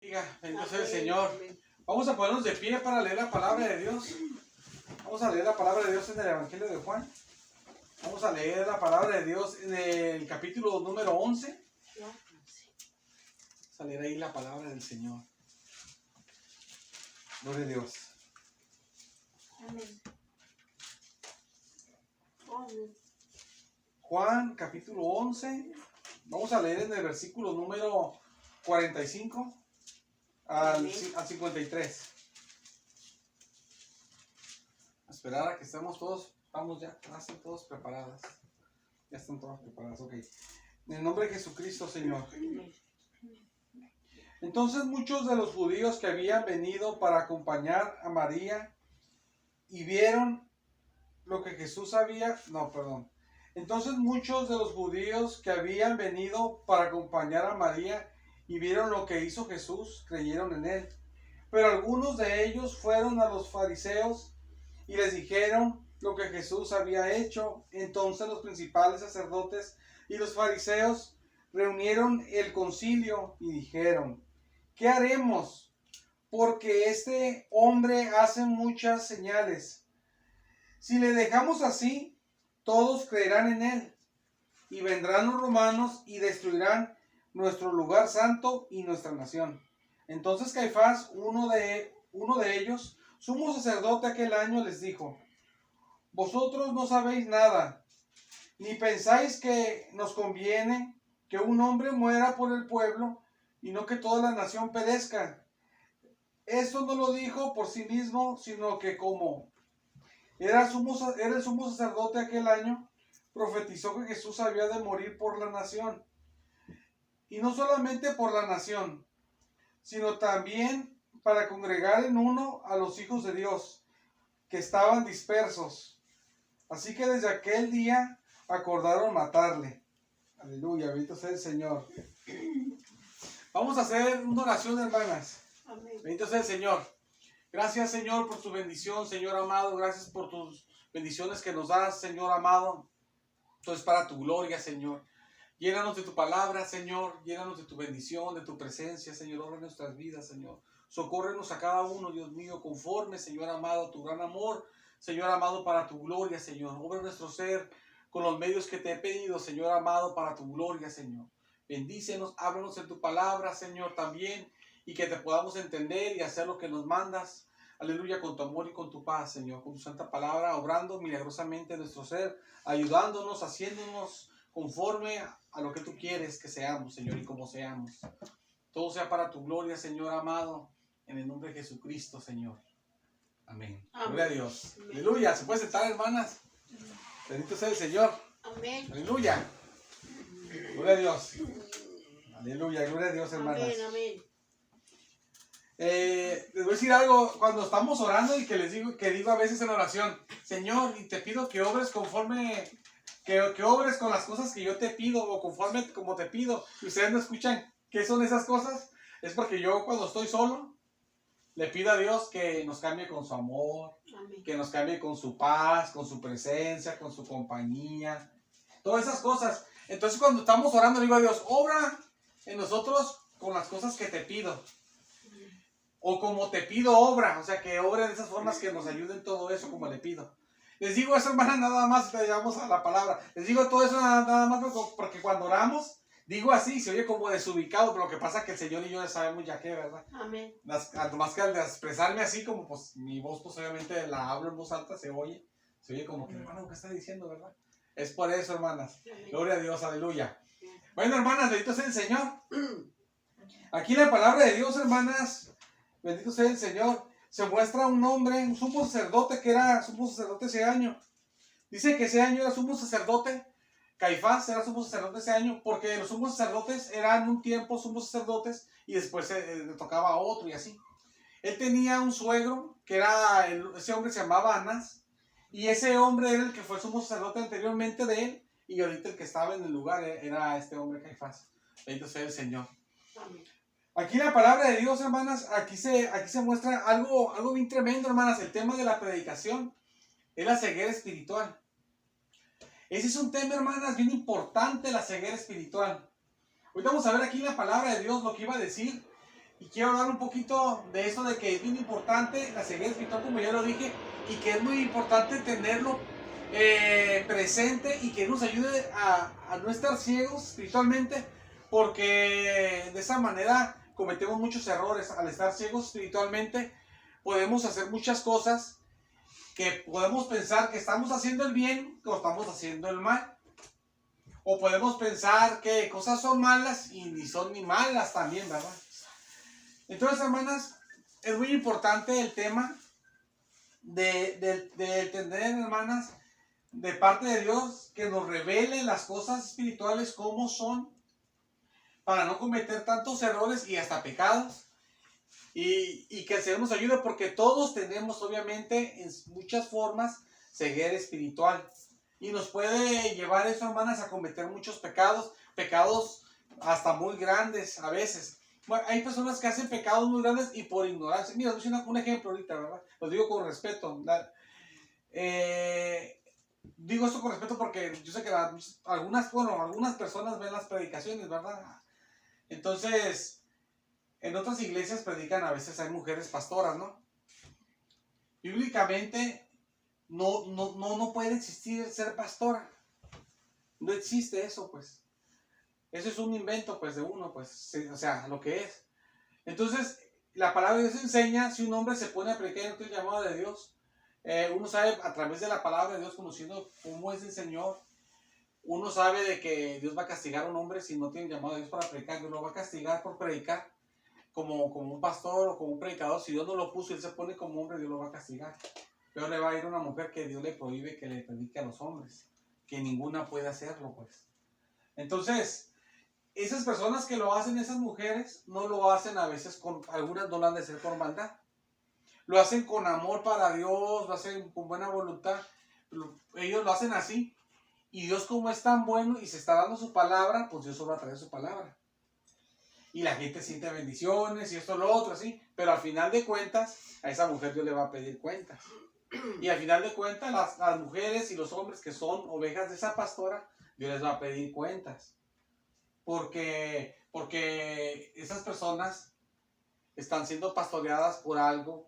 bendiga. Bendito sea el Señor. Vamos a ponernos de pie para leer la palabra de Dios. Vamos a leer la palabra de Dios en el Evangelio de Juan. Vamos a leer la palabra de Dios en el capítulo número 11. Vamos a leer ahí la palabra del Señor. Gloria a Dios. Amén. Juan capítulo 11. Vamos a leer en el versículo número 45 al 53. A esperar a que estemos todos, vamos ya, están todos preparadas. Ya están todas preparadas, ok. En el nombre de Jesucristo, Señor. Entonces muchos de los judíos que habían venido para acompañar a María y vieron lo que Jesús había, Entonces muchos de los judíos que habían venido para acompañar a María y vieron lo que hizo Jesús, creyeron en él. Pero algunos de ellos fueron a los fariseos y les dijeron lo que Jesús había hecho. Entonces los principales sacerdotes y los fariseos reunieron el concilio y dijeron: ¿qué haremos? Porque este hombre hace muchas señales. Si le dejamos así, todos creerán en él, y vendrán los romanos y destruirán nuestro lugar santo y nuestra nación. Entonces Caifás, uno de ellos, sumo sacerdote aquel año, les dijo: vosotros no sabéis nada, ni pensáis que nos conviene que un hombre muera por el pueblo y no que toda la nación perezca. Esto no lo dijo por sí mismo, sino que como era el sumo sacerdote aquel año, profetizó que Jesús había de morir por la nación. Y no solamente por la nación, sino también para congregar en uno a los hijos de Dios, que estaban dispersos. Así que desde aquel día acordaron matarle. Aleluya, bendito sea el Señor. Vamos a hacer una oración, hermanas. Amén. Bendito sea el Señor. Gracias, Señor, por tu bendición, Señor amado. Gracias por tus bendiciones que nos das, Señor amado. Todo es para tu gloria, Señor. Llénanos de tu palabra, Señor. Llénanos de tu bendición, de tu presencia, Señor. Obra en nuestras vidas, Señor. Socórrenos a cada uno, Dios mío, conforme, Señor amado, a tu gran amor, Señor amado, para tu gloria, Señor. Obra en nuestro ser con los medios que te he pedido, Señor amado, para tu gloria, Señor. Bendícenos, háblanos en tu palabra, Señor, también, y que te podamos entender y hacer lo que nos mandas. Aleluya, con tu amor y con tu paz, Señor, con tu santa palabra, obrando milagrosamente en nuestro ser, ayudándonos, haciéndonos conforme a lo que tú quieres que seamos, Señor, y como seamos. Todo sea para tu gloria, Señor amado, en el nombre de Jesucristo, Señor. Amén. Amén. Gloria a Dios. Amén. Aleluya. ¿Se puede sentar, hermanas? Bendito sea el Señor. Amén. Aleluya. Gloria a Dios. Aleluya. Gloria a Dios, hermanas. Amén. Amén. Les voy a decir algo. Cuando estamos orando y que les digo a veces en oración: Señor, y te pido que obres conforme, que obres con las cosas que yo te pido, o conforme como te pido, y ustedes no escuchan qué son esas cosas, es porque yo, cuando estoy solo, le pido a Dios que nos cambie con su amor, Amén. que nos cambie con su paz, con su presencia, con su compañía, todas esas cosas. Entonces, cuando estamos orando, le digo a Dios: obra en nosotros con las cosas que te pido, o como te pido, obra, o sea, que obra de esas formas que nos ayuden todo eso como le pido. Les digo eso, hermana, nada más, te llevamos a la palabra. Les digo todo eso nada más porque cuando oramos, digo así, se oye como desubicado, pero lo que pasa es que el Señor y yo ya sabemos ya qué, ¿verdad? Amén. Más que al de expresarme así, como pues mi voz, pues obviamente la hablo en voz alta, se oye como que, hermano, ¿qué está diciendo, verdad? Es por eso, hermanas. Amén. Gloria a Dios, aleluya. Bueno, hermanas, bendito sea el Señor. Aquí en la palabra de Dios, hermanas, bendito sea el Señor, se muestra un hombre, un sumo sacerdote, que era sumo sacerdote ese año. Dice que ese año era sumo sacerdote. Caifás era sumo sacerdote ese año, porque los sumos sacerdotes eran un tiempo sumos sacerdotes y después le tocaba a otro y así. Él tenía un suegro, ese hombre se llamaba Anás, y ese hombre era el que fue sumo sacerdote anteriormente de él, y ahorita el que estaba en el lugar era este hombre Caifás. Bendito sea el Señor. Amén. Aquí en la palabra de Dios, hermanas, aquí se muestra algo bien tremendo, hermanas. El tema de la predicación es la ceguera espiritual. Ese es un tema, hermanas, bien importante, la ceguera espiritual. Ahorita vamos a ver aquí en la palabra de Dios lo que iba a decir. Y quiero hablar un poquito de eso, de que es bien importante la ceguera espiritual, como ya lo dije, y que es muy importante tenerlo presente y que nos ayude a no estar ciegos espiritualmente, porque de esa manera cometemos muchos errores. Al estar ciegos espiritualmente podemos hacer muchas cosas que podemos pensar que estamos haciendo el bien o estamos haciendo el mal. O podemos pensar que cosas son malas y ni son ni malas también, ¿verdad? Entonces, hermanas, es muy importante el tema de entender, hermanas, de parte de Dios, que nos revele las cosas espirituales como son, para no cometer tantos errores y hasta pecados. Y que el Señor nos ayude, porque todos tenemos, obviamente, en muchas formas, ceguera espiritual. Y nos puede llevar eso, hermanas, a cometer muchos pecados, pecados hasta muy grandes a veces. Bueno, hay personas que hacen pecados muy grandes y por ignorancia. Mira, os doy un ejemplo ahorita, ¿verdad? Lo digo con respeto. Digo esto con respeto porque yo sé que algunas personas ven las predicaciones, ¿verdad? Entonces, en otras iglesias predican, a veces hay mujeres pastoras, ¿no? Bíblicamente no puede existir ser pastora. No existe eso, pues. Eso es un invento, pues, de uno, pues, o sea, lo que es. Entonces, la palabra de Dios enseña, si un hombre se pone a predicar en el llamado de Dios, uno sabe a través de la palabra de Dios, conociendo cómo es el Señor, uno sabe de que Dios va a castigar a un hombre si no tiene llamado a Dios para predicar. Dios lo va a castigar por predicar como un pastor o como un predicador. Si Dios no lo puso y él se pone como hombre, Dios lo va a castigar. Pero le va a ir una mujer que Dios le prohíbe que le predique a los hombres, que ninguna puede hacerlo, pues. Entonces, esas personas que lo hacen, esas mujeres, no lo hacen a veces algunas no lo han de hacer con maldad. Lo hacen con amor para Dios, lo hacen con buena voluntad. Ellos lo hacen así. Y Dios, como es tan bueno y se está dando su palabra, pues Dios solo va a traer su palabra. Y la gente siente bendiciones y esto, lo otro, así. Pero al final de cuentas, a esa mujer Dios le va a pedir cuentas. Y al final de cuentas, las mujeres y los hombres que son ovejas de esa pastora, Dios les va a pedir cuentas. Porque esas personas están siendo pastoreadas por alguien,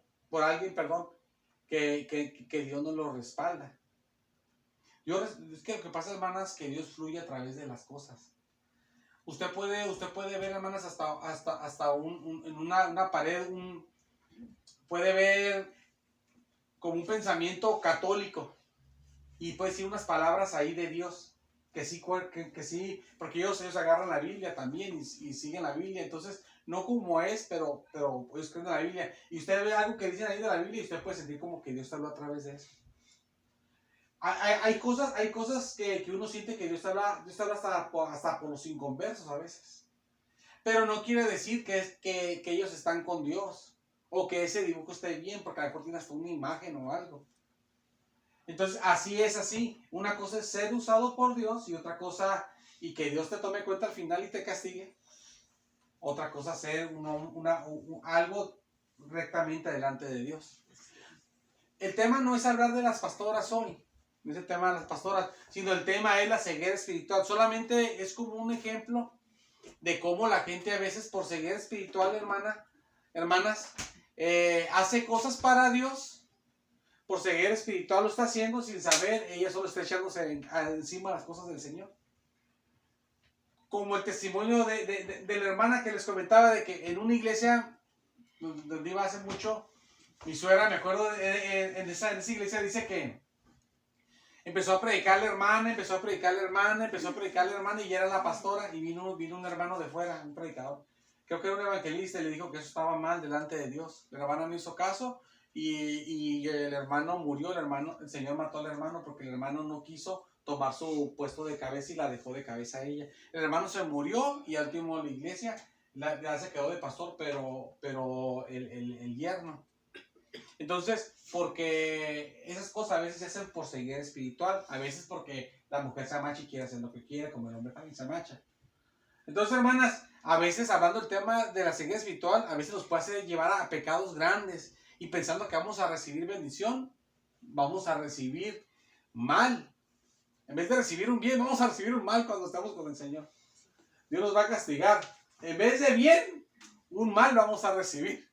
que Dios no los respalda. Es que lo que pasa, hermanas, que Dios fluye a través de las cosas. Usted puede ver, hermanas, hasta en una pared, puede ver como un pensamiento católico y puede decir unas palabras ahí de Dios, que sí, porque ellos agarran la Biblia también y siguen la Biblia. Entonces, no como es, pero ellos creen en la Biblia. Y usted ve algo que dicen ahí de la Biblia y usted puede sentir como que Dios habló a través de eso. Hay cosas que uno siente que Dios habla hasta por los inconversos a veces. Pero no quiere decir que ellos están con Dios o que ese dibujo esté bien, porque a lo mejor tiene hasta una imagen o algo. Entonces, así es así. Una cosa es ser usado por Dios y otra cosa, y que Dios te tome cuenta al final y te castigue. Otra cosa es ser algo rectamente delante de Dios. El tema no es hablar de las pastoras hoy. No es el tema de las pastoras, sino el tema es la ceguera espiritual. Solamente es como un ejemplo de cómo la gente a veces por ceguera espiritual, hermanas, hace cosas para Dios, por ceguera espiritual lo está haciendo sin saber, ella solo está echándose encima las cosas del Señor. Como el testimonio de la hermana que les comentaba, de que en una iglesia donde iba hace mucho, mi suegra, me acuerdo, en esa iglesia dice que empezó a predicar la hermana, y ya era la pastora, y vino un hermano de fuera, un predicador. Creo que era un evangelista, y le dijo que eso estaba mal delante de Dios. La hermana no hizo caso, y el hermano murió, el Señor mató al hermano porque el hermano no quiso tomar su puesto de cabeza y la dejó de cabeza a ella. El hermano se murió y al último la iglesia ya se quedó de pastor, pero el yerno. Entonces, porque esas cosas a veces se hacen por ceguera espiritual, a veces porque la mujer se amacha y quiere hacer lo que quiere, como el hombre también se amacha. Entonces, hermanas, a veces hablando del tema de la ceguera espiritual, a veces nos puede hacer llevar a pecados grandes y pensando que vamos a recibir bendición, vamos a recibir mal. En vez de recibir un bien, vamos a recibir un mal cuando estamos con el Señor. Dios nos va a castigar. En vez de bien, un mal vamos a recibir.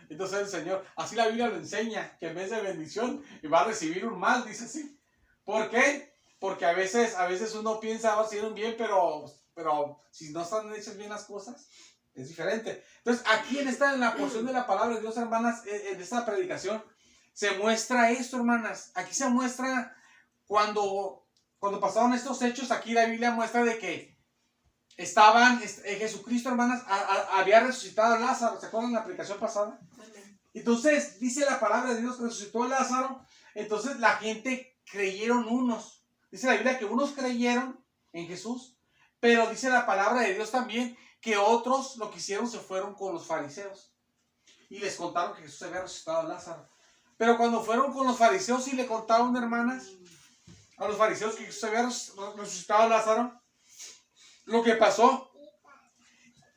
Entonces el Señor, así la Biblia lo enseña, que en vez de bendición va a recibir un mal, dice así. ¿Por qué? Porque a veces uno piensa, va a ser un bien, pero si no están hechas bien las cosas, es diferente. Entonces aquí en la porción de la palabra de Dios, hermanas, en esta predicación, se muestra esto, hermanas. Aquí se muestra cuando pasaron estos hechos, aquí la Biblia muestra de que Jesucristo, hermanas, había resucitado a Lázaro. ¿Se acuerdan de la predicación pasada? Entonces, dice la palabra de Dios que resucitó a Lázaro. Entonces la gente creyeron unos. Dice la Biblia que unos creyeron en Jesús, pero dice la palabra de Dios también que otros lo que hicieron se fueron con los fariseos y les contaron que Jesús había resucitado a Lázaro. Pero cuando fueron con los fariseos y le contaron, hermanas, a los fariseos que Jesús había resucitado a Lázaro, lo que pasó,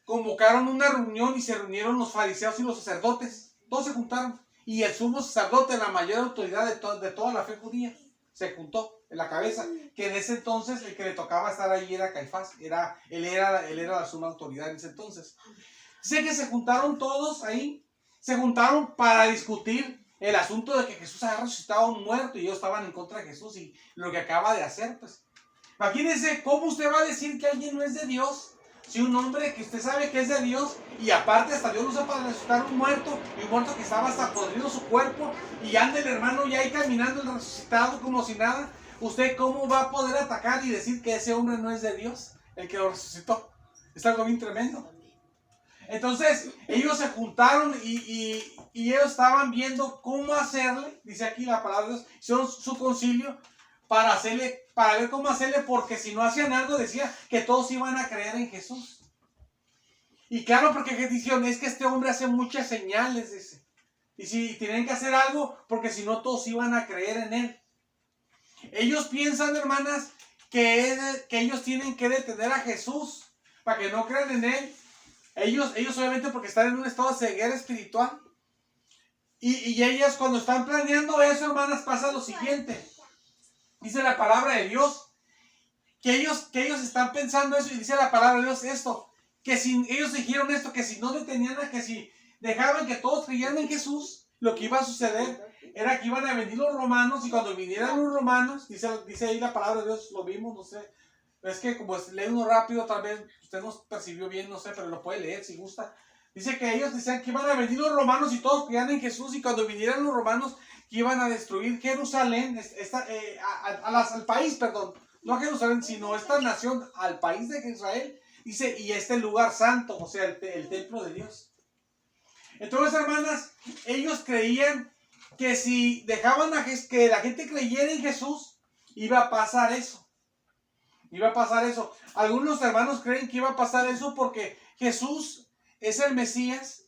convocaron una reunión y se reunieron los fariseos y los sacerdotes. Todos se juntaron. Y el sumo sacerdote, la mayor autoridad de toda la fe judía, se juntó en la cabeza. Que en ese entonces el que le tocaba estar allí era Caifás. Él era la suma autoridad en ese entonces. Sé que se juntaron todos ahí. Se juntaron para discutir el asunto de que Jesús había resucitado a un muerto y ellos estaban en contra de Jesús y lo que acaba de hacer, pues. Imagínense cómo usted va a decir que alguien no es de Dios. Si un hombre que usted sabe que es de Dios y aparte hasta Dios lo usa para resucitar un muerto y un muerto que estaba hasta podrido su cuerpo y anda el hermano ya ahí caminando el resucitado como si nada, ¿usted cómo va a poder atacar y decir que ese hombre no es de Dios, el que lo resucitó? Es algo bien tremendo. Entonces ellos se juntaron y ellos estaban viendo cómo hacerle, dice aquí la palabra de Dios, hicieron su concilio para ver cómo hacerle, porque si no hacían algo decía que todos iban a creer en Jesús. Y claro, porque dijeron, es que este hombre hace muchas señales, dice. Y si tienen que hacer algo, porque si no todos iban a creer en él. Ellos piensan, hermanas, que ellos tienen que detener a Jesús para que no crean en él. Ellos obviamente porque están en un estado de ceguera espiritual. Y ellas cuando están planeando eso, hermanas, pasa lo siguiente. Dice la palabra de Dios que ellos están pensando eso y dice la palabra de Dios esto, que si ellos dijeron esto, que si no detenían que si dejaban que todos creyeran en Jesús, lo que iba a suceder era que iban a venir los romanos y cuando vinieran los romanos, dice ahí la palabra de Dios, lo vimos, no sé, es que como lee uno rápido, tal vez usted no percibió bien, no sé, pero lo puede leer si gusta. Dice que ellos decían que iban a venir los romanos y todos creían en Jesús y cuando vinieran los romanos que iban a destruir Jerusalén, al país, perdón, no a Jerusalén, sino esta nación, al país de Israel, dice, y este lugar santo, o sea, el templo de Dios. Entonces, hermanas, ellos creían que si dejaban que la gente creyera en Jesús, iba a pasar eso. Iba a pasar eso. Algunos hermanos creen que iba a pasar eso porque Jesús es el Mesías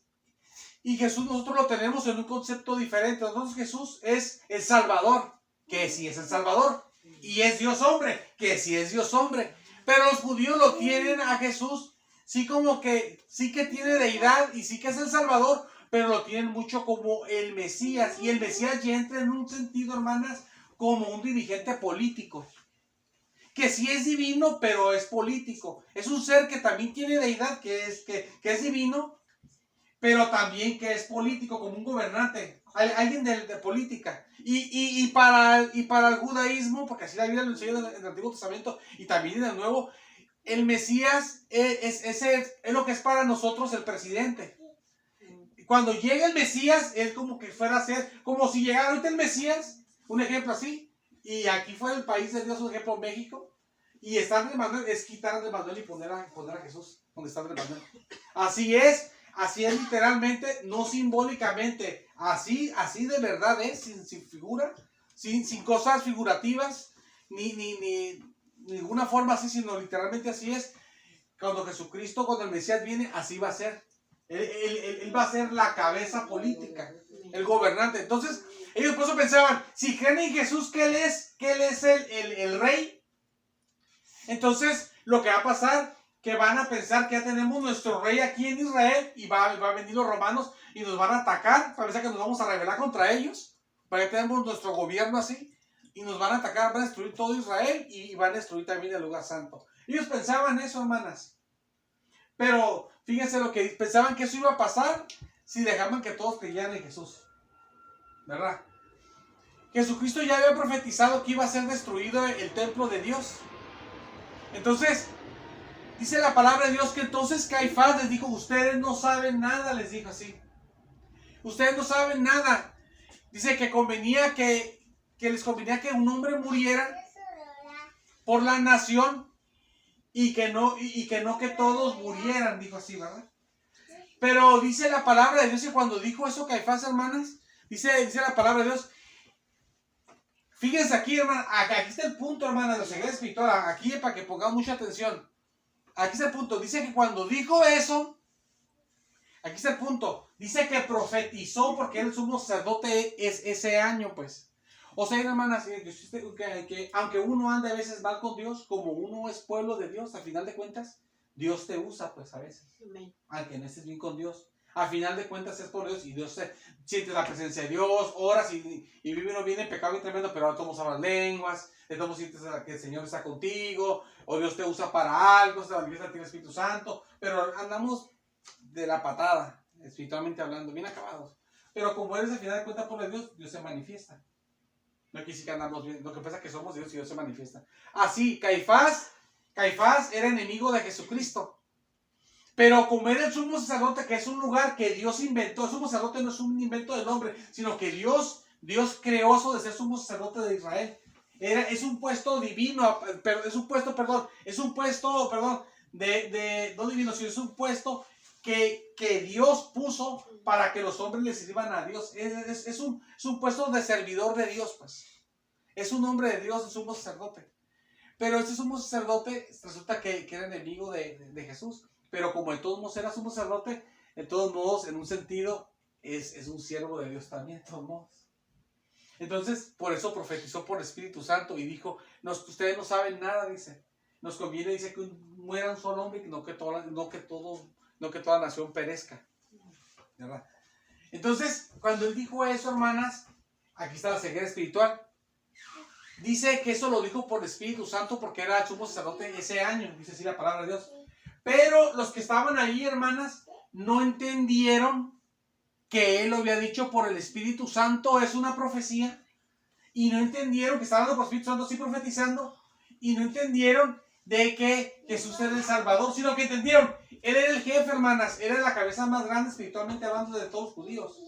y Jesús nosotros lo tenemos en un concepto diferente. Entonces Jesús es el Salvador, que sí es el Salvador, y es Dios hombre, que sí es Dios hombre. Pero los judíos lo tienen a Jesús, sí como que, sí que tiene deidad y sí que es el Salvador, pero lo tienen mucho como el Mesías. Y el Mesías ya entra en un sentido, hermanas, como un dirigente político. Que sí es divino, pero es político. Es un ser que también tiene deidad, que es divino, pero también que es político, como un gobernante, alguien de política. Y para el judaísmo, porque así la Biblia lo enseña en el Antiguo Testamento y también en el Nuevo, el Mesías es lo que es para nosotros el presidente. Cuando llega el Mesías, es como que fuera a ser, como si llegara ahorita el Mesías, un ejemplo así, y aquí fue el país de Dios, un ejemplo, México, y está Andrés Manuel, es quitar a Andrés Manuel y poner a Jesús, donde está Andrés Manuel. Así es literalmente, no simbólicamente, así de verdad es, sin figura, sin cosas figurativas, ni ninguna forma así, sino literalmente así es. Cuando Jesucristo, cuando el Mesías viene, así va a ser. Él va a ser la cabeza política, el gobernante. Entonces, ellos por eso pensaban, si creen en Jesús que Él es el rey, entonces lo que va a pasar, que van a pensar que ya tenemos nuestro rey aquí en Israel y va a venir los romanos y nos van a atacar, para pensar que nos vamos a rebelar contra ellos, para que tenemos nuestro gobierno así, y nos van a atacar, van a destruir todo Israel y van a destruir también el lugar santo. Ellos pensaban eso, hermanas. Pero Fíjense lo que pensaban que eso iba a pasar si dejaban que todos creyeran en Jesús. ¿Verdad? Jesucristo ya había profetizado que iba a ser destruido el templo de Dios. Entonces, dice la palabra de Dios que entonces Caifás les dijo, ustedes no saben nada, les dijo así. Ustedes no saben nada. Dice que convenía que les convenía que un hombre muriera por la nación y que no que todos murieran, dijo así, ¿verdad? Pero dice la palabra de Dios que cuando dijo eso Caifás, hermanas, dice la palabra de Dios. Fíjense aquí, hermana, aquí está el punto, hermana, de la ceguera espiritual, aquí para que pongamos mucha atención. Aquí está el punto, dice que cuando dijo eso, aquí está el punto, dice que profetizó porque él el sumo sacerdote es ese año, pues. O sea, hermanas, que aunque uno ande a veces mal con Dios, como uno es pueblo de Dios, al final de cuentas, Dios te usa, pues, a veces. Amén. Aunque no estés bien con Dios. Al final de cuentas es por Dios y Dios siente la presencia de Dios, oras y vive uno bien en pecado y tremendo, pero ahora todos hablan lenguas, de todos sientes que el Señor está contigo, o Dios te usa para algo, la iglesia tiene Espíritu Santo, pero andamos de la patada, espiritualmente hablando, bien acabados. Pero como eres al final de cuentas por Dios, Dios se manifiesta. No quiere decir que andamos bien, lo que pasa es que somos Dios y Dios se manifiesta. Así, Caifás era enemigo de Jesucristo. Pero como era el sumo sacerdote, que es un lugar que Dios inventó, el sumo sacerdote no es un invento del hombre, sino que Dios creó eso de ser sumo sacerdote de Israel. Es un puesto divino, es un puesto no divino, sino es un puesto que Dios puso para que los hombres le sirvan a Dios. Es un puesto de servidor de Dios, pues. Es un hombre de Dios, el sumo sacerdote. Pero este sumo sacerdote resulta que era enemigo de Jesús. Pero como de todos modos era sumo sacerdote, de todos modos, en un sentido, es un siervo de Dios también, de todos modos. Entonces, por eso profetizó por Espíritu Santo y dijo, ustedes no saben nada, dice. Nos conviene, dice, que muera un solo hombre y no que toda nación perezca. ¿Verdad? Entonces, cuando él dijo eso, hermanas, aquí está la ceguera espiritual. Dice que eso lo dijo por el Espíritu Santo porque era el sumo sacerdote ese año, dice así la palabra de Dios. Pero los que estaban ahí, hermanas, no entendieron que él lo había dicho por el Espíritu Santo, es una profecía. Y no entendieron que estaba hablando por el Espíritu Santo, sí profetizando. Y no entendieron de que Jesús era el Salvador, sino que entendieron, él era el jefe, hermanas, era la cabeza más grande espiritualmente hablando de todos los judíos.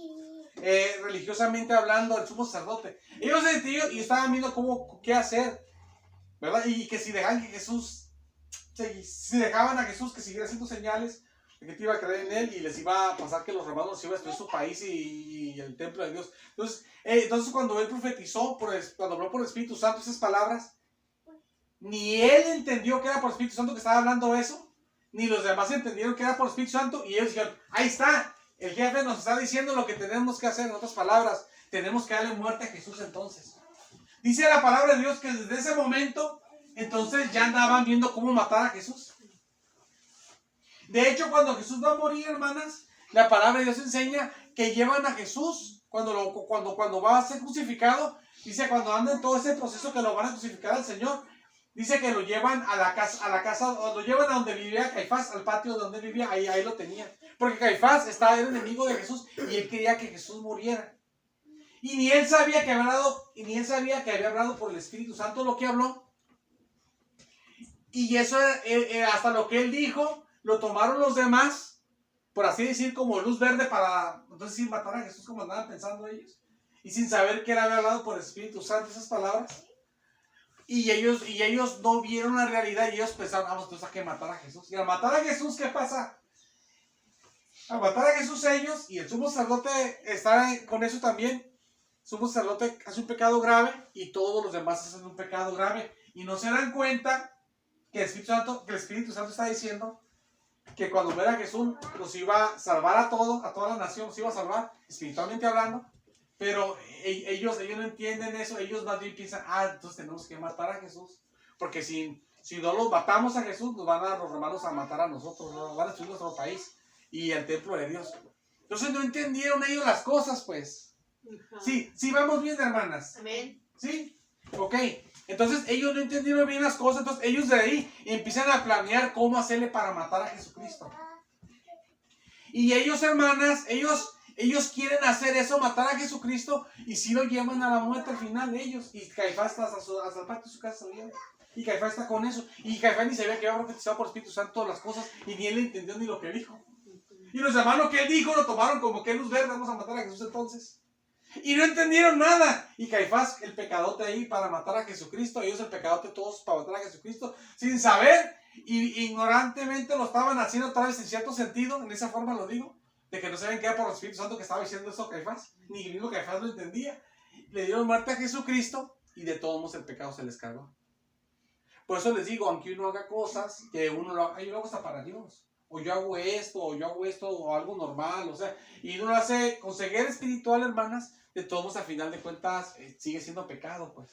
Religiosamente hablando, el sumo sacerdote. Ellos entendieron y estaban viendo qué hacer, ¿verdad? Y que si dejaban que Jesús, si dejaban a Jesús que siguiera haciendo señales, que te iba a creer en él y les iba a pasar que los romanos iban a destruir su país y el templo de Dios. Entonces cuando él profetizó, cuando habló por el Espíritu Santo esas palabras, ni él entendió que era por el Espíritu Santo que estaba hablando eso, ni los demás entendieron que era por el Espíritu Santo, y ellos dijeron, ahí está, el jefe nos está diciendo lo que tenemos que hacer. En otras palabras, tenemos que darle muerte a Jesús entonces. Dice la palabra de Dios que desde ese momento, entonces ya andaban viendo cómo matar a Jesús. De hecho, cuando Jesús va a morir, hermanas, la palabra de Dios enseña que llevan a Jesús, cuando va a ser crucificado, dice cuando anda en todo ese proceso que lo van a crucificar al Señor, dice que lo llevan a la casa, o lo llevan a donde vivía Caifás, al patio donde vivía, ahí lo tenía. Porque Caifás era enemigo de Jesús y él quería que Jesús muriera. Y ni él sabía que había hablado por el Espíritu Santo lo que habló. Y eso hasta lo que él dijo, lo tomaron los demás, por así decir, como luz verde para, entonces sí, matar a Jesús como andaban pensando ellos. Y sin saber que él había hablado por el Espíritu Santo esas palabras. Y ellos no vieron la realidad y ellos pensaron, vamos entonces a que matar a Jesús. Y al matar a Jesús, ¿qué pasa? Al matar a Jesús ellos, y el sumo sacerdote está con eso también, el sumo sacerdote hace un pecado grave y todos los demás hacen un pecado grave. Y no se dan cuenta que el Espíritu Santo está diciendo que cuando muera Jesús los iba a salvar a toda la nación, los iba a salvar espiritualmente hablando. Pero ellos no entienden eso, ellos más bien piensan, entonces tenemos que matar a Jesús, porque si no los matamos a Jesús, nos van a los romanos a matar a nosotros, nos van a destruir nuestro país y el templo de Dios. Entonces no entendieron ellos las cosas, pues. Sí, vamos bien, hermanas. Amén. ¿Sí? Ok. Entonces ellos no entendieron bien las cosas, entonces ellos de ahí empiezan a planear cómo hacerle para matar a Jesucristo. Y ellos, hermanas, ellos quieren hacer eso, matar a Jesucristo, y si lo llevan a la muerte al final ellos. Y Caifás hasta el patio de su casa salía. Y Caifás está con eso. Y Caifás ni sabía que había profetizado por Espíritu Santo todas las cosas, y ni él entendió ni lo que dijo. Y los hermanos que él dijo lo tomaron como que luz verde, vamos a matar a Jesús entonces. Y no entendieron nada. Y Caifás, el pecadote ahí para matar a Jesucristo, ellos el pecadote todos para matar a Jesucristo, sin saber, y ignorantemente lo estaban haciendo otra vez en cierto sentido, en esa forma lo digo, de que no saben qué era por el Espíritu Santo que estaba diciendo eso Caifás, ni el mismo Caifás lo entendía. Le dieron muerte a Jesucristo y de todos modos el pecado se les cargó. Por eso les digo, aunque uno haga cosas, que uno lo haga, yo lo hago hasta para Dios. O yo hago esto, o algo normal, o sea, y uno lo hace con ceguera espiritual, hermanas, de todos al final de cuentas sigue siendo pecado, pues.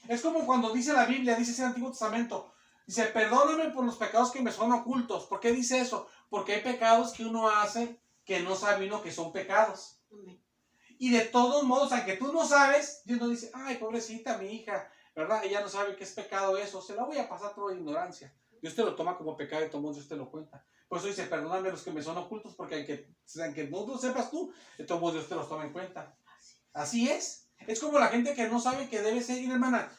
Es como cuando dice la Biblia, dice el Antiguo Testamento, dice, perdóname por los pecados que me son ocultos. ¿Por qué dice eso? Porque hay pecados que uno hace que no sabe uno que son pecados. Y de todos modos, aunque tú no sabes, Dios no dice, ay, pobrecita mi hija, ¿verdad? Ella no sabe qué es pecado eso, se la voy a pasar toda ignorancia. Dios te lo toma como pecado y de todos modos Dios te lo cuenta. Por eso dice, perdóname los que me son ocultos, porque aunque no lo sepas tú, de todos modos Dios te los toma en cuenta. Así es. Es como la gente que no sabe que debe seguir, hermana.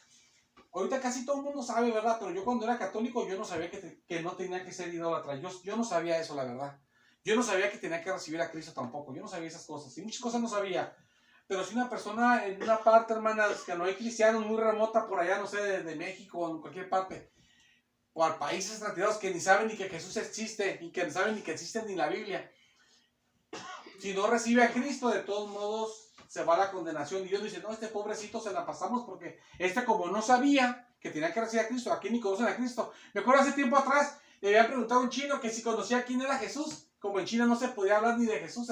Ahorita casi todo el mundo sabe, ¿verdad? Pero yo cuando era católico, yo no sabía que no tenía que ser idólatra. Yo no sabía eso, la verdad. Yo no sabía que tenía que recibir a Cristo tampoco. Yo no sabía esas cosas. Y muchas cosas no sabía. Pero si una persona en una parte, hermanas, que no hay cristianos, muy remota por allá, no sé, de México o en cualquier parte, o a países retirados que ni saben ni que Jesús existe, y que no saben ni que existe ni la Biblia, si no recibe a Cristo, de todos modos se va a la condenación. Y Dios dice, no, este pobrecito se la pasamos porque como no sabía que tenía que recibir a Cristo, aquí ni conocen a Cristo. Me acuerdo hace tiempo atrás, le había preguntado a un chino que si conocía quién era Jesús. Como en China no se podía hablar ni de Jesús,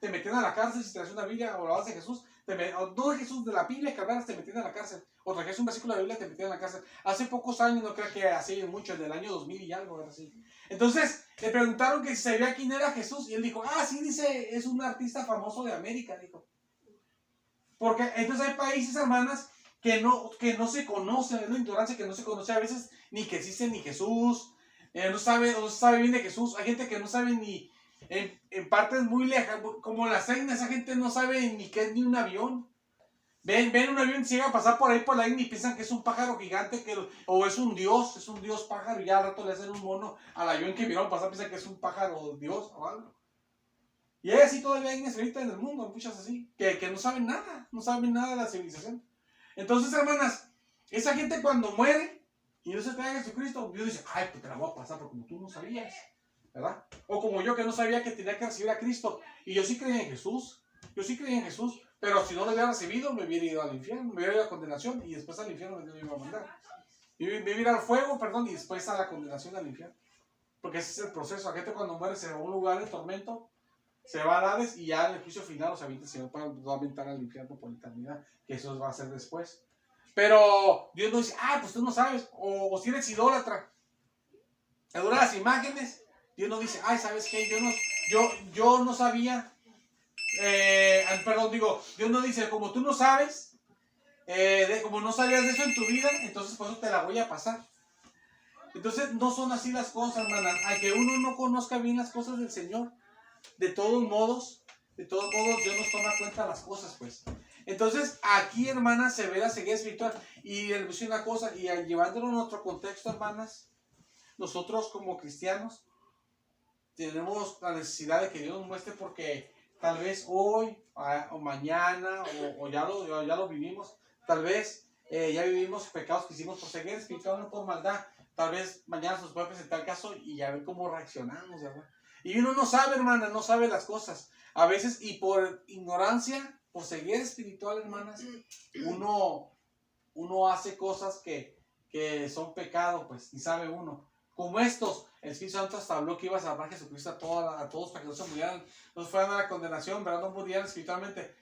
te metían a la cárcel si traías una Biblia o hablabas de Jesús. No de Jesús, de la Biblia que hablaras, te metían a la cárcel. O traías un versículo de la Biblia, te metían a la cárcel. Hace pocos años, no creo que hace mucho, del año 2000 y algo, era así. Entonces, le preguntaron que si sabía quién era Jesús. Y él dijo, sí, dice, es un artista famoso de América, dijo. Porque entonces hay países, hermanas, que no se conocen, es la ignorancia que no se conoce a veces ni que existe ni Jesús. No sabe bien de Jesús. Hay gente que no sabe ni en partes muy lejanas, como las Ceinas, esa gente no sabe ni qué es ni un avión. Ven un avión y se llega a pasar por ahí por la y piensan que es un pájaro gigante o es un dios pájaro, y ya al rato le hacen un mono al avión que vieron pasar, piensan que es un pájaro dios o algo. Y hay así todavía hay ahorita en el mundo, muchas así, que no saben nada de la civilización. Entonces, hermanas, esa gente cuando muere y no se trae a Jesucristo, Dios dice, ay, pues te la voy a pasar, pero como tú no sabías, ¿verdad? O como yo que no sabía que tenía que recibir a Cristo, y yo sí creía en Jesús, pero si no lo hubiera recibido, me hubiera ido al infierno, me hubiera ido a la condenación, y después al infierno me iba a mandar. Y me hubiera ido al fuego, y después a la condenación al infierno. Porque ese es el proceso. La gente cuando muere se va a un lugar de tormento, se va a Hades, y ya en el juicio final, o sea, el Señor va a aventar al infierno por la eternidad, que eso va a ser después. Pero Dios no dice, pues tú no sabes, o si eres idólatra, adora las imágenes. Dios no dice, ¿sabes qué? Yo no sabía, Dios no dice, como tú no sabes, como no sabías de eso en tu vida, entonces por eso te la voy a pasar. Entonces no son así las cosas, hermanas. Aunque uno no conozca bien las cosas del Señor, de todos modos, Dios nos toma cuenta las cosas, pues. Entonces, aquí, hermanas, se ve la ceguera espiritual. Y les voy a decir una cosa, y llevándolo a nuestro contexto, hermanas, nosotros como cristianos tenemos la necesidad de que Dios nos muestre, porque tal vez hoy o mañana o ya lo vivimos, tal vez ya vivimos pecados que hicimos por ceguera espiritual, no por maldad. Tal vez mañana se nos puede presentar el caso y ya ver cómo reaccionamos, ¿verdad? Y uno no sabe, hermana, no sabe las cosas. A veces, y por ignorancia, por ceguera espiritual, hermanas, uno hace cosas que son pecado, pues, y sabe uno. Como estos, el Espíritu Santo hasta habló que iba a salvar a Jesucristo a todos para que no se murieran, no fueran a la condenación, ¿verdad? No murieran espiritualmente.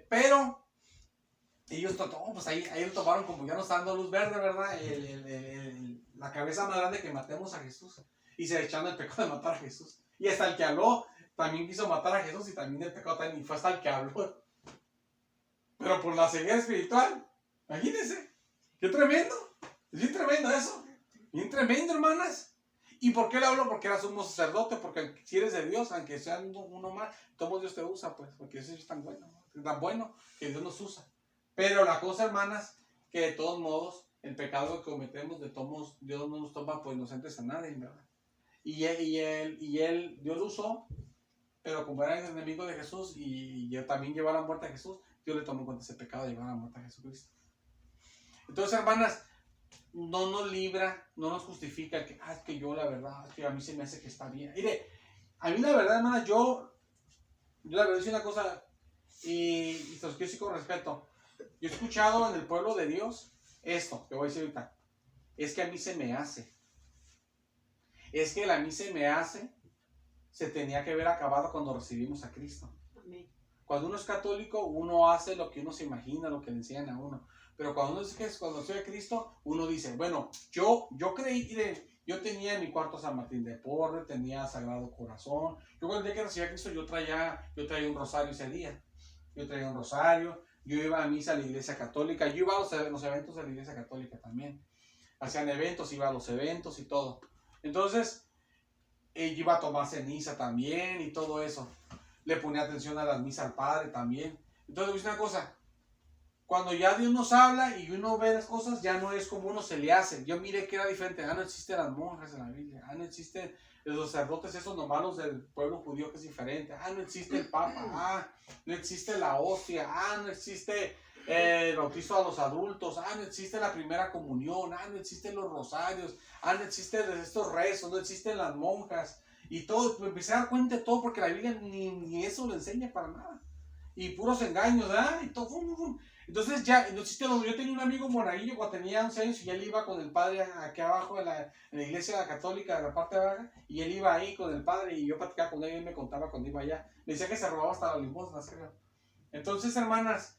Pero ellos pues ahí lo tomaron como ya nos está dando luz verde, ¿verdad? La cabeza más grande que matemos a Jesús. Y se echaron el pecado de matar a Jesús. Y hasta el que habló también quiso matar a Jesús, y también el pecado también, y fue hasta el que habló. Pero por la ceguera espiritual, imagínense, qué tremendo. Es bien tremendo eso. Bien tremendo, hermanas. ¿Y por qué le hablo? Porque era sumo sacerdote, porque si eres de Dios, aunque sea uno más, todo Dios te usa, pues, porque Dios es tan bueno, ¿no? Tan bueno que Dios nos usa. Pero la cosa, hermanas, que de todos modos, el pecado que cometemos, de todos modos, Dios no nos toma por inocentes a nadie, ¿verdad? Dios lo usó, pero como era el enemigo de Jesús y también llevó a la muerte a Jesús, Dios le tomó en cuenta ese pecado de llevar a la muerte a Jesucristo. Entonces, hermanas, no nos libra, no nos justifica que, es que yo la verdad, es que a mí se me hace que está bien. Mire, a mí la verdad, hermana, yo la verdad hice una cosa y se los quiero decir con respeto. Yo he escuchado en el pueblo de Dios esto que voy a decir ahorita. Es que a mí se me hace. Es que el a mí se me hace se tenía que haber acabado cuando recibimos a Cristo. Amén. Cuando uno es católico, uno hace lo que uno se imagina, lo que le enseñan a uno. Pero cuando uno dice que es cuando soy de Cristo, uno dice, bueno, yo creí, yo tenía en mi cuarto San Martín de Porres, tenía Sagrado Corazón. Yo el día que recibí a Cristo, yo traía un rosario ese día. Yo traía un rosario, yo iba a misa a la iglesia católica, yo iba a los eventos de la iglesia católica también. Hacían eventos, iba a los eventos y todo. Entonces, yo iba a tomar ceniza también y todo eso. Le ponía atención a las misas al Padre también. Entonces, es una cosa, cuando ya Dios nos habla y uno ve las cosas, ya no es como uno se le hace. Yo miré que era diferente. No existen las monjas en la Biblia. No existen los sacerdotes esos nomás del pueblo judío que es diferente. No existe el Papa. No existe la hostia. No existe el bautizo a los adultos. No existe la primera comunión. No existen los rosarios. No existen estos rezos. No existen las monjas. Y todo, me empecé a dar cuenta de todo porque la Biblia ni eso lo enseña para nada. Y puros engaños, y todo. Entonces ya, yo tenía un amigo monaguillo cuando tenía 11 años y él iba con el padre aquí abajo en la iglesia católica de la parte baja y él iba ahí con el padre y yo platicaba con él y él me contaba cuando iba allá. Me decía que se robaba hasta las limosnas, creo. Entonces, hermanas,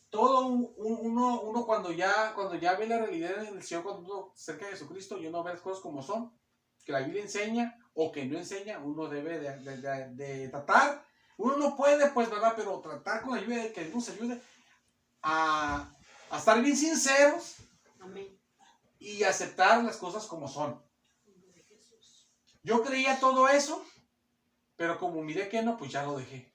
todo uno cuando ya ve la realidad del Señor, cuando uno cerca de Jesucristo y uno ve las cosas como son, que la Biblia enseña o que no enseña, uno debe de tratar. Uno no puede, pues, ¿verdad? Pero tratar con la ayuda de que Dios nos ayude a estar bien sinceros. Amén. Y aceptar las cosas como son. Yo creía todo eso, pero como miré que no, pues ya lo dejé.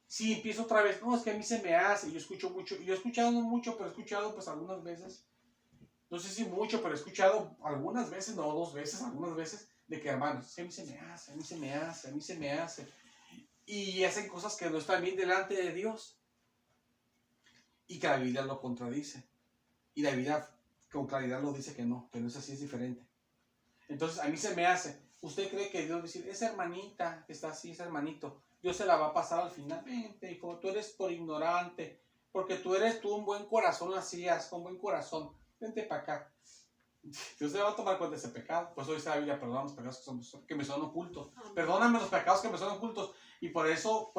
Sí, empiezo otra vez, no, es que a mí se me hace, yo escucho mucho, yo he escuchado no mucho, pero he escuchado pues algunas veces, no sé si mucho, pero he escuchado algunas veces, no 2 veces, algunas veces, de que hermanos, es que a mí se me hace, a mí se me hace, a mí se me hace. Y hacen cosas que no están bien delante de Dios. Y que la Biblia lo contradice. Y la Biblia con claridad lo dice que no es así, es diferente. Entonces a mí se me hace, ¿usted cree que Dios va a decir, esa hermanita que está así, ese hermanito, Dios se la va a pasar al final? Vente, hijo, tú eres por ignorante, porque tú un buen corazón, así, con buen corazón, vente para acá. Dios se va a tomar cuenta de ese pecado. Por eso dice la Biblia, perdóname los pecados que me son ocultos. Perdóname los pecados que me son ocultos. Y por eso,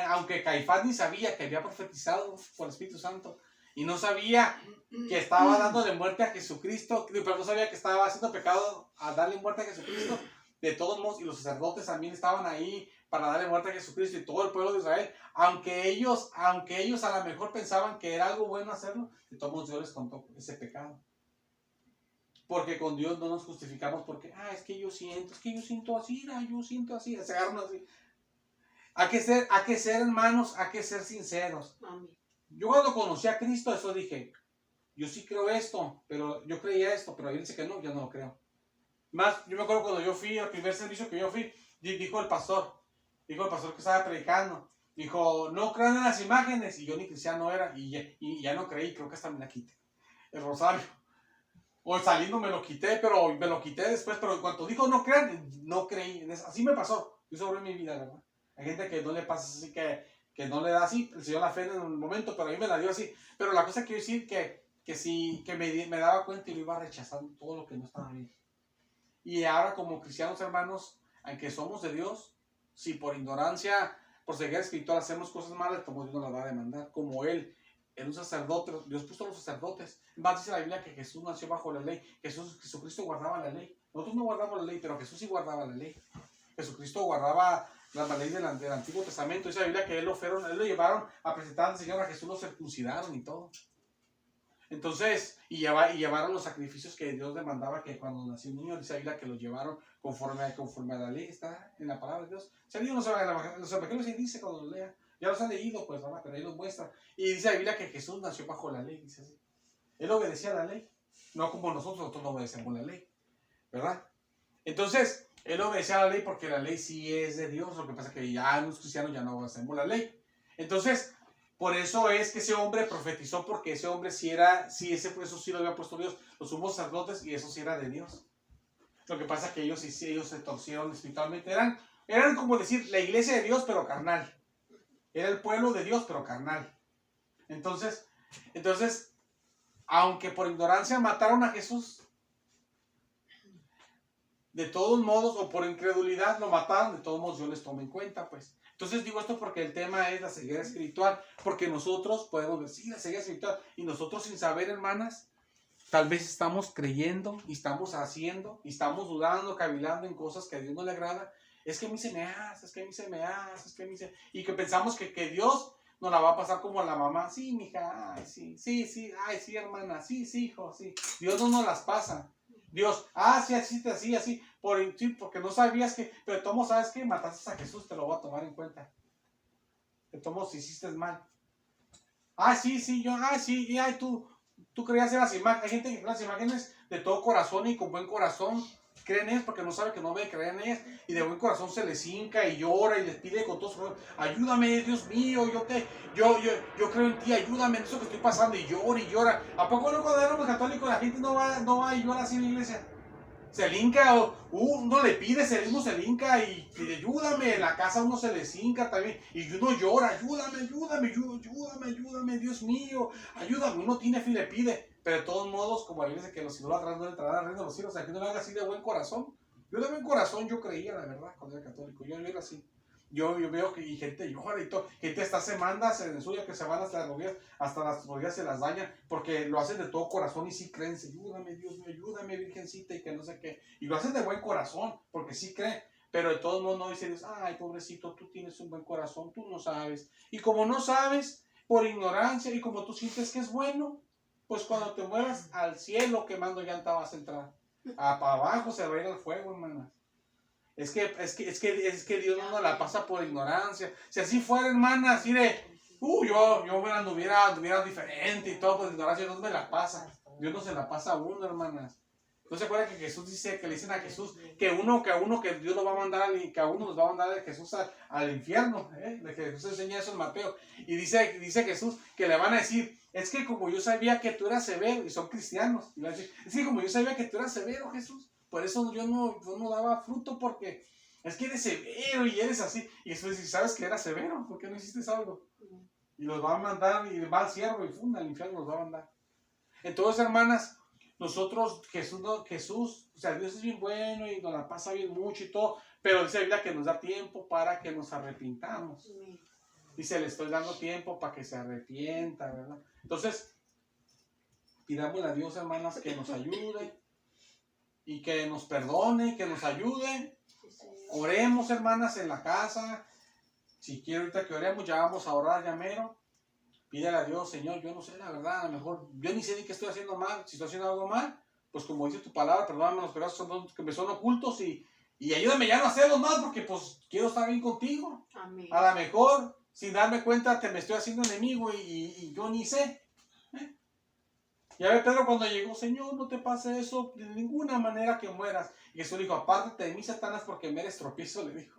aunque Caifás ni sabía que había profetizado por el Espíritu Santo, y no sabía que estaba dándole muerte a Jesucristo, pero no sabía que estaba haciendo pecado a darle muerte a Jesucristo, de todos modos, y los sacerdotes también estaban ahí para darle muerte a Jesucristo y todo el pueblo de Israel, aunque ellos a lo mejor pensaban que era algo bueno hacerlo, de todos modos Dios les contó ese pecado. Porque con Dios no nos justificamos porque, es que yo siento así, se agarran así. Hay que ser hermanos, hay que ser sinceros. Amén. Yo cuando conocí a Cristo, eso dije, yo sí creo esto, pero yo creía esto, pero él dice que no, yo no lo creo. Más, yo me acuerdo cuando yo fui al primer servicio que yo fui, dijo el pastor que estaba predicando, dijo, no crean en las imágenes, y yo ni cristiano era, y ya no creí, creo que hasta me la quité, el rosario. O saliendo me lo quité, pero me lo quité después, pero cuando dijo no crean, no creí, así me pasó, yo sobre mi vida, ¿verdad? Hay gente que no le pasa así, que no le da así, el Señor la fe en un momento, pero a mí me la dio así. Pero la cosa quiero decir que sí, que me daba cuenta y lo iba rechazando todo lo que no estaba bien. Y ahora como cristianos hermanos, aunque somos de Dios, si por ignorancia, por ceguera espiritual hacemos cosas malas, como Dios nos las va a demandar, como Él era un sacerdote, Dios puso a los sacerdotes. Más dice la Biblia que Jesús nació bajo la ley, Jesucristo guardaba la ley. Nosotros no guardamos la ley, pero Jesús sí guardaba la ley. Jesucristo guardaba la ley del Antiguo Testamento. Dice la Biblia que él lo llevaron a presentar al Señor, a Jesús lo circuncidaron y todo. Entonces, y llevaron los sacrificios que Dios demandaba, que cuando nació un niño, dice Biblia que los llevaron conforme a la ley, está en la palabra de Dios. Si alguien no sabe, los evangelios ahí dice cuando los lea, ya los han leído, pues, ¿verdad? Pero ahí los muestra. Y dice la Biblia que Jesús nació bajo la ley, dice así. Él obedecía a la ley, no como nosotros no obedecemos la ley, ¿verdad? Entonces, él obedecía a la ley porque la ley sí es de Dios, lo que pasa es que ya los cristianos ya no obedecemos la ley. Entonces, por eso es que ese hombre profetizó, porque ese hombre eso sí lo había puesto Dios, los sumos sacerdotes, y eso sí era de Dios. Lo que pasa es que ellos se torcieron espiritualmente, eran como decir, la iglesia de Dios, pero carnal. Era el pueblo de Dios, pero carnal. Entonces, aunque por ignorancia mataron a Jesús, de todos modos, o por incredulidad lo mataron, de todos modos yo les tomo en cuenta, pues. Entonces digo esto porque el tema es la ceguera espiritual, porque nosotros podemos decir la ceguera espiritual, y nosotros sin saber, hermanas, tal vez estamos creyendo, y estamos haciendo, y estamos dudando, cavilando en cosas que a Dios no le agrada. Es que a mí se me hace, es que a mí se me hace, es que a mí se... Y que pensamos que Dios nos la va a pasar como a la mamá. Sí, mija, ay, sí, ay, sí, hermana, sí, hijo, sí. Dios no nos las pasa. Dios, sí, así, porque no sabías que, pero de todos modos, ¿sabes qué? Mataste a Jesús, te lo voy a tomar en cuenta. De todos modos, hiciste mal. Tú creías en las imágenes. Hay gente que cree las imágenes de todo corazón y con buen corazón. Creen en ellas porque no sabe que no debe creer en ellas, y de buen corazón se les hinca y llora y les pide con todo su corazón: ayúdame, Dios mío, yo creo en ti, ayúdame en eso que estoy pasando, y llora. ¿A poco no, cuando éramos católicos, la gente no va y llora así en la iglesia? Se le hinca, uno le pide, se mismo se le hinca y pide ayúdame. En la casa uno se les hinca también y uno llora: ayúdame, Dios mío, ayúdame. Uno tiene fe y le pide, pero de todos modos, como la Biblia dice que los idólatras no entrarán al reino de los cielos, o sea, que no lo haga así de buen corazón. Yo de buen corazón yo creía, la verdad, cuando era católico, yo era así. Yo veo que gente llora y todo, gente hasta se manda, se ensucia, que se van hasta las rodillas se las dañan, porque lo hacen de todo corazón y sí creen: ayúdame, Dios mío, ayúdame, Virgencita, y que no sé qué. Y lo hacen de buen corazón, porque sí creen, pero de todos modos no dicen: ay, pobrecito, tú tienes un buen corazón, tú no sabes. Y como no sabes, por ignorancia, y como tú sientes que es bueno, pues cuando te mueras, al cielo quemando llanta vas a entrar. Para abajo se va a ir al fuego, hermanas. Es que Dios no nos la pasa por ignorancia. Si así fuera, hermana, así de, yo me anduviera diferente y todo, por ignorancia, Dios me la pasa. Dios no se la pasa a uno, hermanas. ¿No se acuerdan que Jesús dice, que le dicen a Jesús, que Dios lo va a mandar, que a uno nos va a mandar de Jesús al infierno? De que Jesús enseña eso en Mateo. Y dice Jesús que le van a decir: es que como yo sabía que tú eras severo, y son cristianos, y van a decir: es que como yo sabía que tú eras severo, Jesús, por eso yo no daba fruto, porque es que eres severo y eres así. Y después dice: ¿sabes que eras severo? ¿Por qué no hiciste algo? Y los va a mandar, y va al cielo y al infierno los va a mandar. Entonces, hermanas, nosotros, Jesús, o sea, Dios es bien bueno y nos la pasa bien mucho y todo, pero dice la Biblia que nos da tiempo para que nos arrepintamos. Dice: le estoy dando tiempo para que se arrepienta, ¿verdad? Entonces, pidámosle a Dios, hermanas, que nos ayude y que nos perdone, que nos ayude. Oremos, hermanas, en la casa. Si quiero ahorita que oremos, ya vamos a orar, ya mero. Pídele a Dios: Señor, yo no sé, la verdad, a lo mejor yo ni sé ni qué estoy haciendo mal. Si estoy haciendo algo mal, pues como dice tu palabra, perdóname los pecados que me son ocultos, y ayúdame ya no a hacerlos más, porque pues quiero estar bien contigo. Amén. A lo mejor, sin darme cuenta, me estoy haciendo enemigo y yo ni sé. Ya ve Pedro cuando llegó: Señor, no te pase eso, de ninguna manera que mueras. Y Jesús le dijo: apártate de mí, Satanás, porque me eres tropiezo, le dijo.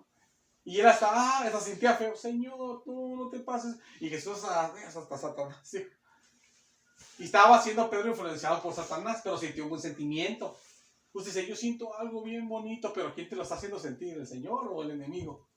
Y él hasta sentía feo: Señor, tú no te pases. Y Jesús hasta Satanás. ¿Sí? Y estaba siendo Pedro influenciado por Satanás, pero sintió un buen sentimiento. Usted dice: yo siento algo bien bonito, pero ¿quién te lo está haciendo sentir? ¿El Señor o el enemigo?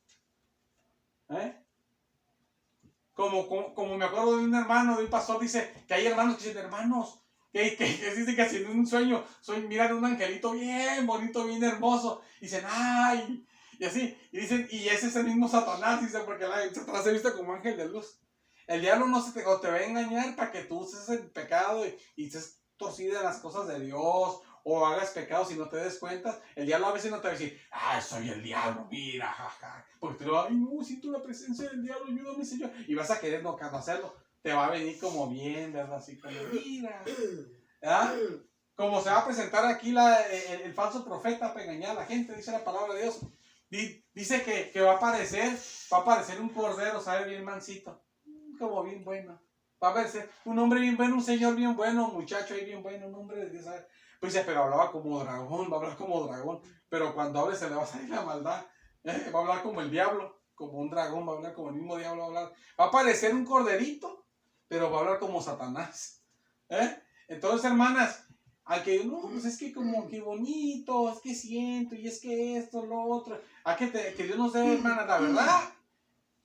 Como me acuerdo de un hermano, de un pastor, dice que hay hermanos que dicen: hermanos, que dicen que haciendo un sueño, miran un angelito bien bonito, bien hermoso. Y dicen: ay, y así, y dicen, y ese es el mismo Satanás, dice, porque Satanás se viste como ángel de luz. El diablo no te va a engañar para que tú uses el pecado y estés torcida en las cosas de Dios, o hagas pecados y no te des cuenta. El diablo a veces no te va a decir: soy el diablo, mira, jaja. Porque tú le vas: ay, no, siento la presencia del diablo, ayúdame, Señor. Y vas a querer no hacerlo. te va a venir como bien, ¿verdad? Así como, mira, ¿verdad? Como se va a presentar aquí el falso profeta para engañar a la gente, dice la palabra de Dios. Dice que va a aparecer un cordero, ¿sabe? Bien mansito, como bien bueno. Va a aparecer un hombre bien bueno, un señor bien bueno, un muchacho ahí bien bueno, un hombre de Dios, ¿sabe? Pues dice, pero hablaba como dragón, va a hablar como dragón, pero cuando hable se le va a salir la maldad, va a hablar como el diablo, como un dragón, va a hablar como el mismo diablo, va a aparecer un corderito, pero va a hablar como Satanás, Entonces, hermanas, al que no, pues es que como que bonito, es que siento, y es que esto, lo otro, que Dios nos dé, hermanas, la verdad,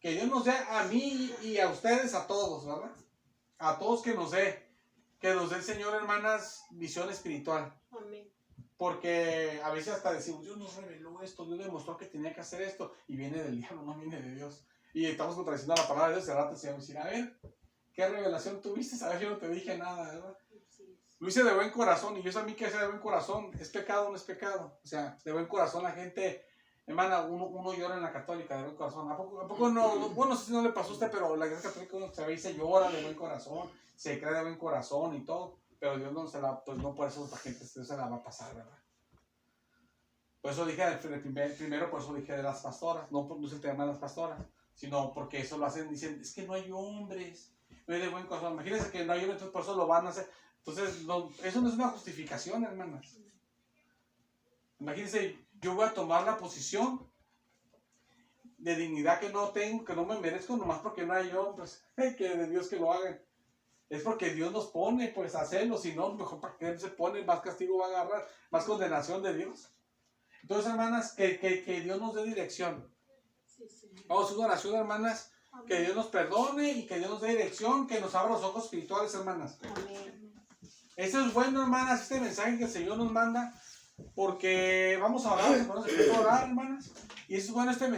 que Dios nos dé a mí y a ustedes, a todos, ¿verdad? A todos que nos dé el Señor, hermanas, visión espiritual. Amén. Porque a veces hasta decimos, Dios nos reveló esto, Dios demostró que tenía que hacer esto, y viene del diablo, no viene de Dios. Y estamos contradiciendo la palabra de Dios, y al rato el Señor va a decir, a ver, ¿qué revelación tuviste? A ver, yo no te dije nada, ¿verdad? Lo hice de buen corazón, y yo sé a mí que sea de buen corazón, ¿es pecado o no es pecado? O sea, de buen corazón la gente, hermana, uno llora en la católica de buen corazón. ¿A poco no? Bueno, no sé si no le pasó a usted, pero la iglesia católica uno se ve y se llora de buen corazón, se cree de buen corazón y todo, pero Dios no se la, pues no por eso la gente se la va a pasar, ¿verdad? Por eso dije primero, por eso dije de las pastoras, no es el tema de las pastoras, sino porque eso lo hacen, dicen, es que no hay hombres, no hay de buen corazón. Imagínense que no hay hombres, entonces por eso lo van a hacer. Entonces, eso no es una justificación, hermanas. Imagínense, yo voy a tomar la posición de dignidad que no tengo, que no me merezco, nomás porque no hay hombres, que de Dios que lo hagan. Es porque Dios nos pone, pues, a hacerlo, si no, mejor para que Él se pone, más castigo va a agarrar, más condenación de Dios. Entonces, hermanas, que Dios nos dé dirección. Vamos a hacer una oración, hermanas, que Dios nos perdone y que Dios nos dé dirección, que nos abra los ojos espirituales, hermanas. Amén. Eso es bueno, hermanas, este mensaje que el Señor nos manda, porque vamos a orar, hermanas, hermanas, y eso es bueno este mensaje.